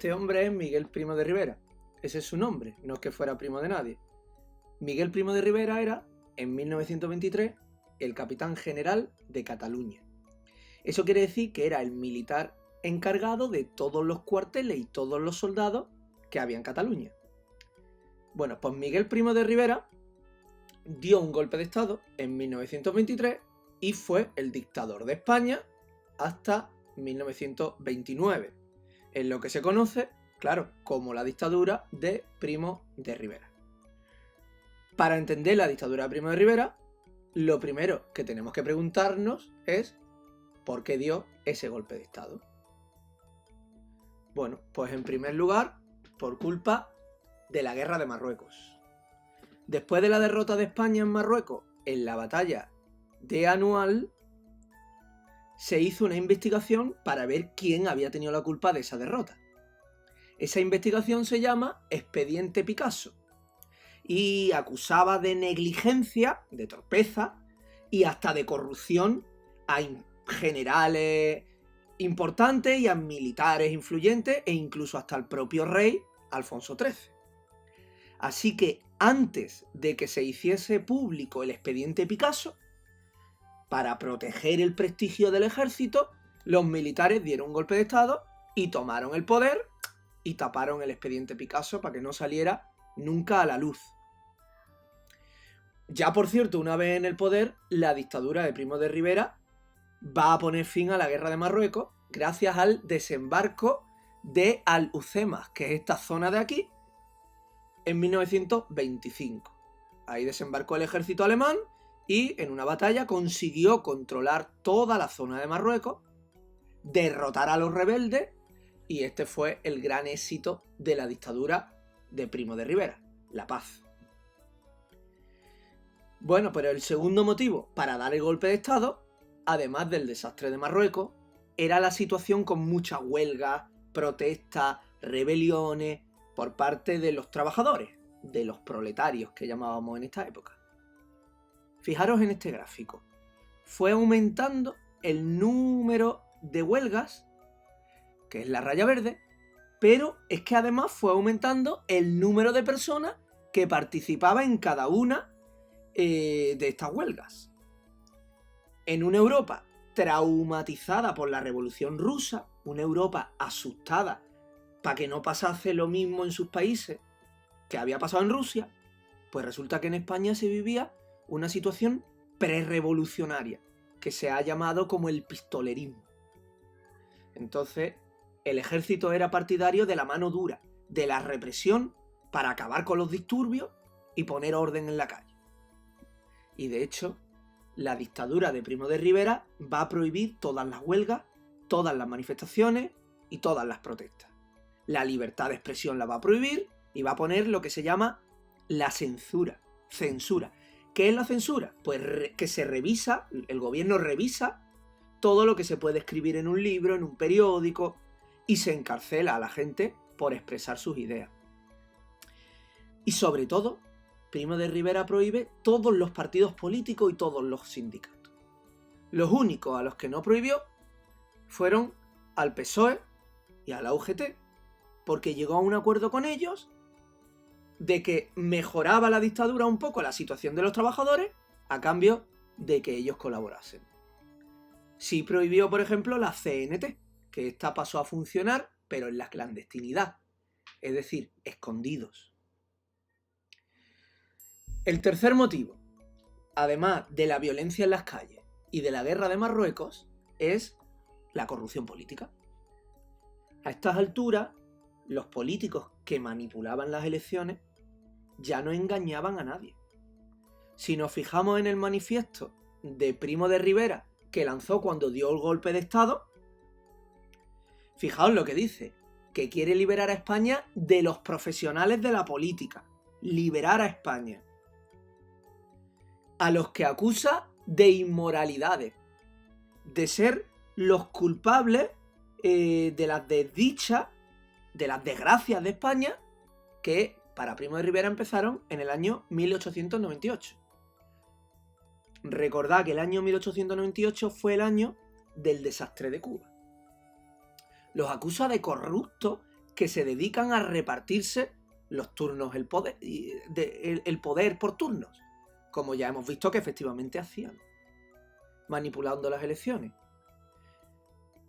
este hombre es Miguel Primo de Rivera. Ese es su nombre, no es que fuera primo de nadie. Miguel Primo de Rivera era, en 1923, el capitán general de Cataluña. Eso quiere decir que era el militar encargado de todos los cuarteles y todos los soldados que había en Cataluña. Bueno, pues Miguel Primo de Rivera dio un golpe de estado en 1923 y fue el dictador de España hasta 1929, en lo que se conoce, claro, como la dictadura de Primo de Rivera. Para entender la dictadura de Primo de Rivera, lo primero que tenemos que preguntarnos es ¿por qué dio ese golpe de estado? Bueno, pues en primer lugar, por culpa de la guerra de Marruecos. Después de la derrota de España en Marruecos en la batalla de Anual, se hizo una investigación para ver quién había tenido la culpa de esa derrota. Esa investigación se llama Expediente Picasso y acusaba de negligencia, de torpeza y hasta de corrupción a generales importantes y a militares influyentes e incluso hasta el propio rey Alfonso XIII. Así que antes de que se hiciese público el expediente Picasso, para proteger el prestigio del ejército, los militares dieron un golpe de estado y tomaron el poder y taparon el expediente Picasso para que no saliera nunca a la luz. Ya por cierto, una vez en el poder, la dictadura de Primo de Rivera va a poner fin a la guerra de Marruecos gracias al desembarco de Alhucemas, que es esta zona de aquí, en 1925. Ahí desembarcó el ejército alemán y en una batalla consiguió controlar toda la zona de Marruecos, derrotar a los rebeldes, y este fue el gran éxito de la dictadura de Primo de Rivera, la paz. Bueno, pero el segundo motivo para dar el golpe de estado, además del desastre de Marruecos, era la situación con muchas huelgas, protestas, rebeliones por parte de los trabajadores, de los proletarios que llamábamos en esta época. Fijaros en este gráfico. Fue aumentando el número de huelgas, que es la raya verde, pero es que además fue aumentando el número de personas que participaban en cada una de estas huelgas. En una Europa traumatizada por la Revolución Rusa, una Europa asustada para que no pasase lo mismo en sus países que había pasado en Rusia, pues resulta que en España se vivía una situación prerevolucionaria que se ha llamado como el pistolerismo. Entonces, el ejército era partidario de la mano dura, de la represión para acabar con los disturbios y poner orden en la calle. Y de hecho, la dictadura de Primo de Rivera va a prohibir todas las huelgas, todas las manifestaciones y todas las protestas. La libertad de expresión la va a prohibir y va a poner lo que se llama la censura. ¿Qué es la censura? Pues que se revisa, el gobierno revisa todo lo que se puede escribir en un libro, en un periódico, y se encarcela a la gente por expresar sus ideas. Y sobre todo, Primo de Rivera prohíbe todos los partidos políticos y todos los sindicatos. Los únicos a los que no prohibió fueron al PSOE y a la UGT, porque llegó a un acuerdo con ellos de que mejoraba la dictadura un poco la situación de los trabajadores a cambio de que ellos colaborasen. Sí prohibió, por ejemplo, la CNT, que esta pasó a funcionar, pero en la clandestinidad, es decir, escondidos. El tercer motivo, además de la violencia en las calles y de la guerra de Marruecos, es la corrupción política. A estas alturas, los políticos que manipulaban las elecciones ya no engañaban a nadie. Si nos fijamos en el manifiesto de Primo de Rivera que lanzó cuando dio el golpe de estado, fijaos lo que dice, que quiere liberar a España de los profesionales de la política, liberar a España, a los que acusa de inmoralidades, de ser los culpables de las desdichas, de las desgracias de España, que para Primo de Rivera empezaron en el año 1898. Recordad que el año 1898 fue el año del desastre de Cuba. Los acusa de corruptos que se dedican a repartirse los turnos, el poder por turnos, como ya hemos visto que efectivamente hacían, manipulando las elecciones.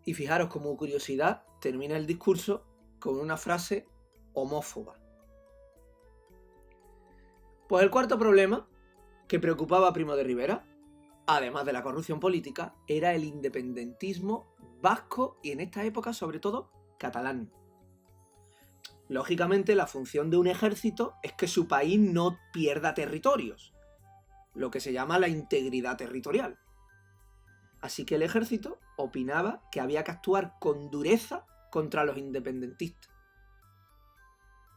Y fijaros, como curiosidad, termina el discurso con una frase homófoba. Pues el cuarto problema que preocupaba a Primo de Rivera, además de la corrupción política, era el independentismo vasco y en esta época sobre todo catalán. Lógicamente la función de un ejército es que su país no pierda territorios, lo que se llama la integridad territorial. Así que el ejército opinaba que había que actuar con dureza contra los independentistas.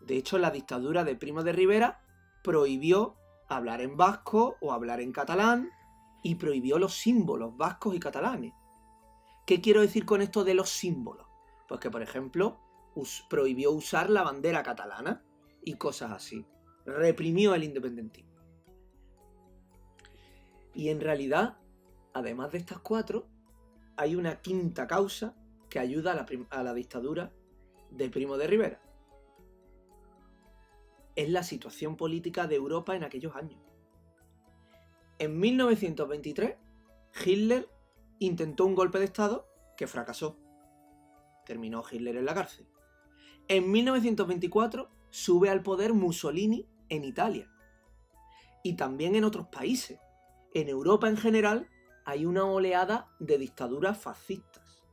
De hecho, la dictadura de Primo de Rivera prohibió hablar en vasco o hablar en catalán y prohibió los símbolos vascos y catalanes. ¿Qué quiero decir con esto de los símbolos? Pues que, por ejemplo, prohibió usar la bandera catalana y cosas así. Reprimió el independentismo. Y en realidad, además de estas cuatro, hay una quinta causa que ayuda a la dictadura de Primo de Rivera. Es la situación política de Europa en aquellos años. En 1923, Hitler intentó un golpe de Estado que fracasó. Terminó Hitler en la cárcel. En 1924 sube al poder Mussolini en Italia. Y también en otros países. En Europa en general hay una oleada de dictaduras fascistas.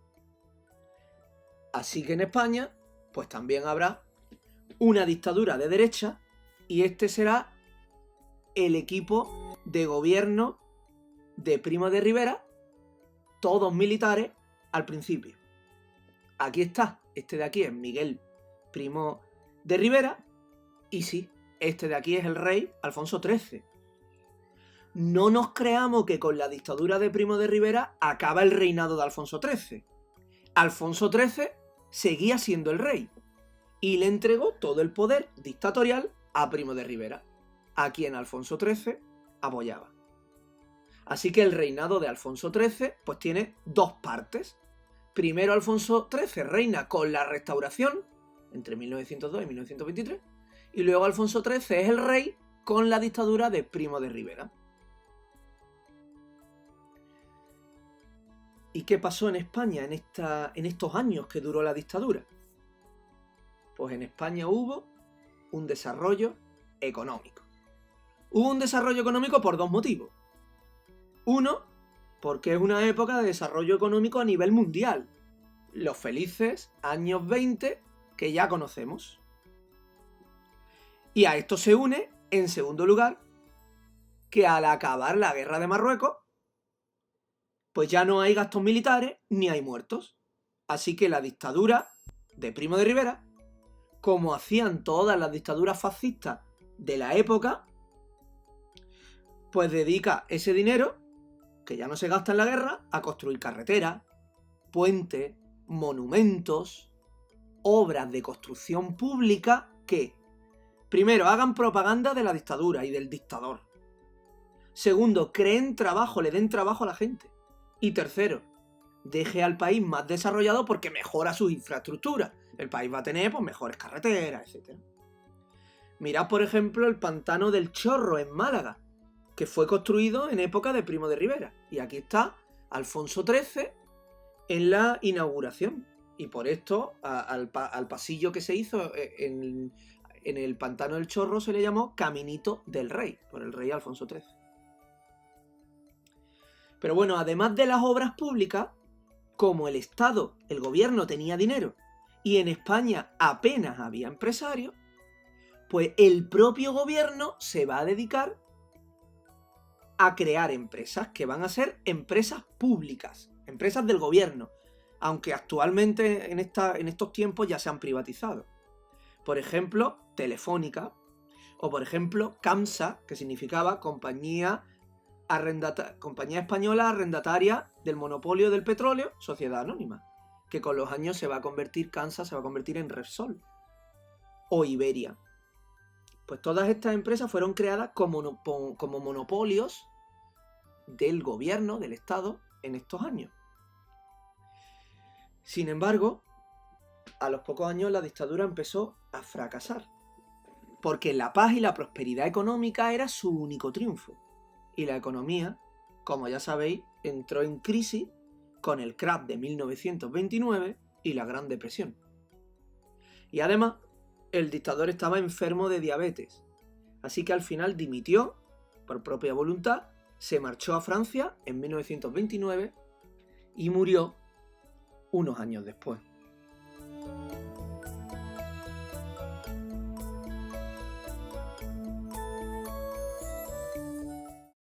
Así que en España, pues también habrá una dictadura de derecha y este será el equipo de gobierno de Primo de Rivera, todos militares al principio. Aquí está, este de aquí es Miguel Primo de Rivera y sí, este de aquí es el rey Alfonso XIII. No nos creamos que con la dictadura de Primo de Rivera acaba el reinado de Alfonso XIII. Alfonso XIII seguía siendo el rey y le entregó todo el poder dictatorial a Primo de Rivera, a quien Alfonso XIII apoyaba. Así que el reinado de Alfonso XIII pues tiene dos partes. Primero Alfonso XIII reina con la Restauración, entre 1902 y 1923, y luego Alfonso XIII es el rey con la dictadura de Primo de Rivera. ¿Y qué pasó en España en estos años que duró la dictadura? Pues en España hubo un desarrollo económico. Hubo un desarrollo económico por dos motivos. Uno, porque es una época de desarrollo económico a nivel mundial. Los felices años 20 que ya conocemos. Y a esto se une, en segundo lugar, que al acabar la guerra de Marruecos, pues ya no hay gastos militares ni hay muertos. Así que la dictadura de Primo de Rivera, como hacían todas las dictaduras fascistas de la época, pues dedica ese dinero, que ya no se gasta en la guerra, a construir carreteras, puentes, monumentos, obras de construcción pública que, primero, hagan propaganda de la dictadura y del dictador. Segundo, creen trabajo, le den trabajo a la gente. Y tercero, deje al país más desarrollado porque mejora sus infraestructuras. El país va a tener pues, mejores carreteras, etc. Mirad, por ejemplo, el pantano del Chorro en Málaga, que fue construido en época de Primo de Rivera. Y aquí está Alfonso XIII en la inauguración. Y por esto al pasillo que se hizo en el pantano del Chorro se le llamó Caminito del Rey, por el rey Alfonso XIII. Pero bueno, además de las obras públicas, como el Estado, el gobierno tenía dinero y en España apenas había empresarios, pues el propio gobierno se va a dedicar a crear empresas que van a ser empresas públicas, empresas del gobierno, aunque actualmente en estos tiempos ya se han privatizado. Por ejemplo, Telefónica, o por ejemplo, CAMSA, que significaba Compañía Española Arrendataria del Monopolio del Petróleo, Sociedad Anónima, que con los años CAMSA se va a convertir en Repsol, o Iberia. Pues todas estas empresas fueron creadas como monopolios del gobierno, del Estado, en estos años. Sin embargo, a los pocos años la dictadura empezó a fracasar, porque la paz y la prosperidad económica era su único triunfo. Y la economía, como ya sabéis, entró en crisis con el crack de 1929 y la Gran Depresión. Y además, el dictador estaba enfermo de diabetes, así que al final dimitió por propia voluntad, se marchó a Francia en 1929 y murió unos años después.